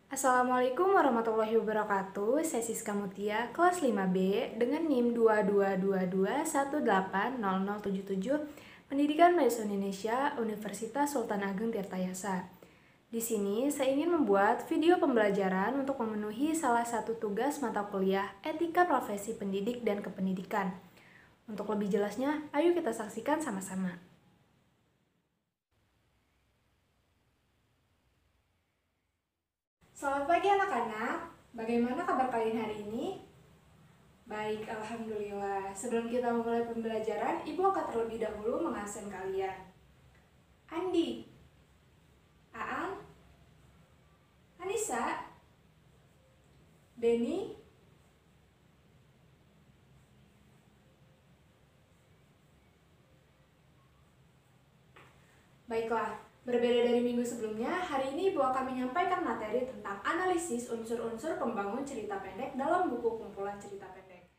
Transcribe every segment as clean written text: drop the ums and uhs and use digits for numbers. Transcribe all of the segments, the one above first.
Assalamualaikum warahmatullahi wabarakatuh. Saya Siska Mutia, kelas 5B dengan NIM 2222180077, Pendidikan Bahasa Indonesia, Universitas Sultan Ageng Tirtayasa. Di sini saya ingin membuat video pembelajaran untuk memenuhi salah satu tugas mata kuliah Etika Profesi Pendidik dan Kependidikan. Untuk lebih jelasnya, ayo kita saksikan sama-sama. Selamat pagi anak-anak, bagaimana kabar kalian hari ini? Baik, alhamdulillah. Sebelum kita memulai pembelajaran, Ibu akan terlebih dahulu mengasih kalian. Andi, Aan, Anissa, Denny, baiklah. Berbeda dari minggu sebelumnya, hari ini Ibu akan menyampaikan materi tentang analisis unsur-unsur pembangun cerita pendek dalam buku kumpulan cerita pendek.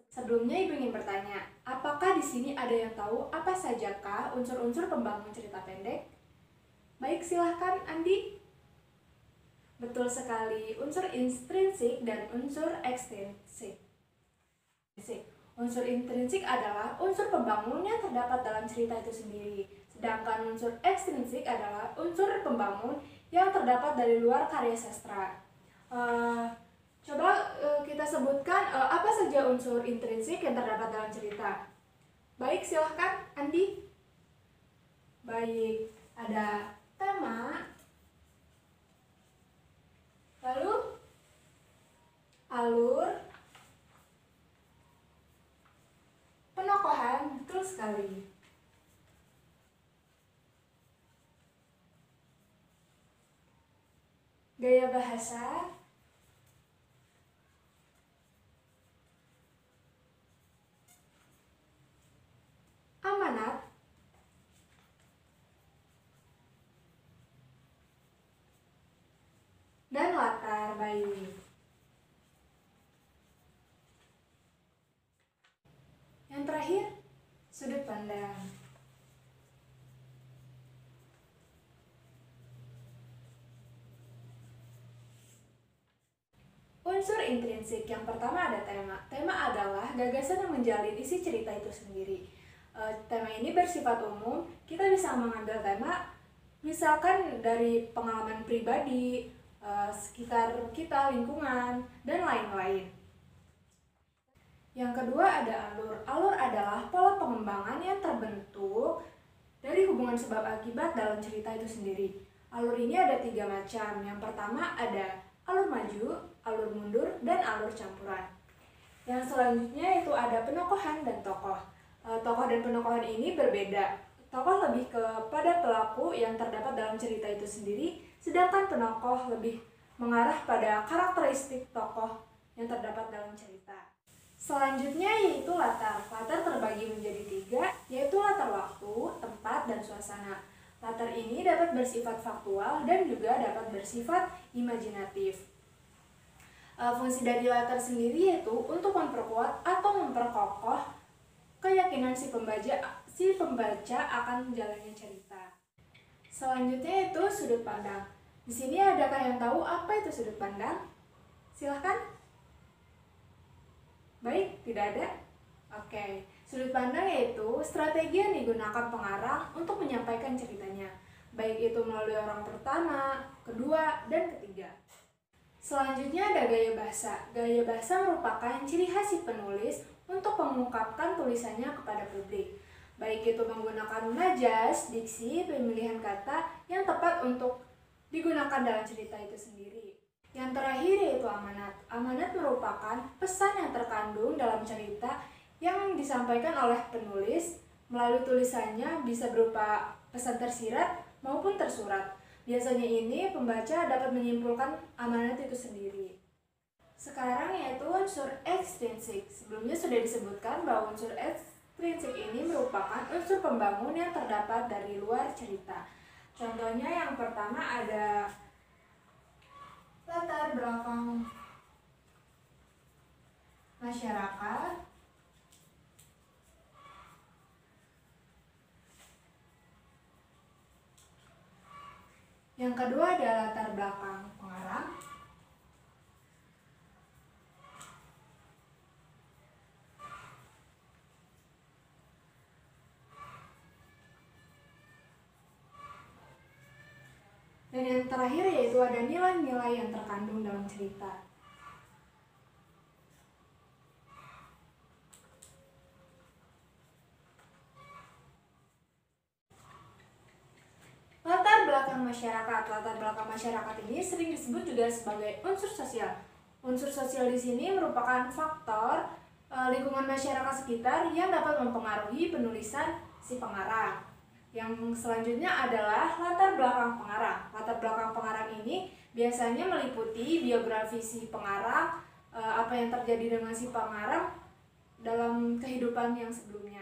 Sebelumnya Ibu ingin bertanya, apakah di sini ada yang tahu apa sajakah unsur-unsur pembangun cerita pendek? Baik, silahkan Andi. Betul sekali, unsur intrinsik dan unsur ekstrinsik. Unsur intrinsik adalah unsur pembangun yang terdapat dalam cerita itu sendiri. Sedangkan unsur ekstrinsik adalah unsur pembangun yang terdapat dari luar karya sastra. Coba kita sebutkan apa saja unsur intrinsik yang terdapat dalam cerita. Baik, silahkan Andi. Baik, ada tema, lalu alur, penokohan, betul sekali. Gaya bahasa, amanat, dan latar. Baik. Yang terakhir, sudut pandang. Unsur intrinsik yang pertama ada tema. Tema adalah gagasan yang menjalin isi cerita itu sendiri. Tema ini bersifat umum. Kita bisa mengambil tema misalkan dari pengalaman pribadi, sekitar kita, lingkungan, dan lain-lain. Yang kedua ada alur. Alur adalah pola pengembangan yang terbentuk dari hubungan sebab akibat dalam cerita itu sendiri. Alur ini ada 3 macam. Yang pertama ada alur maju, alur mundur, dan alur campuran. Yang selanjutnya itu ada penokohan dan tokoh. Tokoh dan penokohan ini berbeda. Tokoh lebih kepada pelaku yang terdapat dalam cerita itu sendiri, sedangkan penokoh lebih mengarah pada karakteristik tokoh yang terdapat dalam cerita. Selanjutnya yaitu latar. Latar terbagi menjadi 3, yaitu latar waktu, tempat, dan suasana. Latar ini dapat bersifat faktual dan juga dapat bersifat imajinatif. Fungsi dari latar sendiri yaitu untuk memperkuat atau memperkokoh keyakinan si pembaca akan menjalani cerita. Selanjutnya itu sudut pandang. Di sini adakah yang tahu apa itu sudut pandang? Silahkan. Baik, tidak ada? Oke. Sudut pandang yaitu strategi yang digunakan pengarang untuk menyampaikan ceritanya, baik itu melalui orang pertama, kedua, dan ketiga. Selanjutnya ada gaya bahasa. Gaya bahasa merupakan ciri khas si penulis untuk mengungkapkan tulisannya kepada publik, baik itu menggunakan majas, diksi, pemilihan kata yang tepat untuk digunakan dalam cerita itu sendiri. Yang terakhir yaitu amanat. Amanat merupakan pesan yang terkandung dalam cerita yang disampaikan oleh penulis melalui tulisannya, bisa berupa pesan tersirat maupun tersurat. Biasanya ini pembaca dapat menyimpulkan amanat itu sendiri. Sekarang yaitu unsur ekstrinsik. Sebelumnya sudah disebutkan bahwa unsur ekstrinsik ini merupakan unsur pembangun yang terdapat dari luar cerita. Contohnya yang pertama ada latar belakang masyarakat, yang kedua ada latar belakang pengarang, yang terakhir yaitu ada nilai-nilai yang terkandung dalam cerita. Latar belakang masyarakat. Latar belakang masyarakat ini sering disebut juga sebagai unsur sosial. Unsur sosial di sini merupakan faktor lingkungan masyarakat sekitar yang dapat mempengaruhi penulisan si pengarang. Yang selanjutnya adalah latar belakang pengarang. Latar belakang pengarang ini biasanya meliputi biografi si pengarang, apa yang terjadi dengan si pengarang dalam kehidupan yang sebelumnya.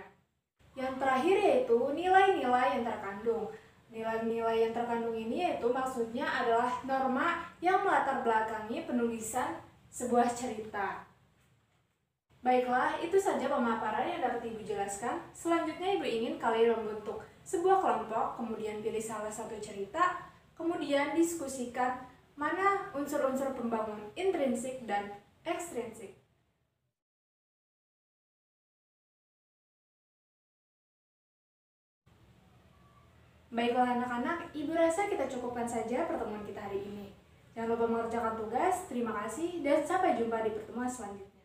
Yang terakhir yaitu nilai-nilai yang terkandung. Nilai-nilai yang terkandung ini yaitu maksudnya adalah norma yang melatar belakangi penulisan sebuah cerita. Baiklah, itu saja pemaparan yang dapat Ibu jelaskan. Selanjutnya Ibu ingin kalian membentuk sebuah kelompok, kemudian pilih salah satu cerita, kemudian diskusikan mana unsur-unsur pembangun intrinsik dan ekstrinsik. Baiklah anak-anak, Ibu rasa kita cukupkan saja pertemuan kita hari ini. Jangan lupa mengerjakan tugas, terima kasih, dan sampai jumpa di pertemuan selanjutnya.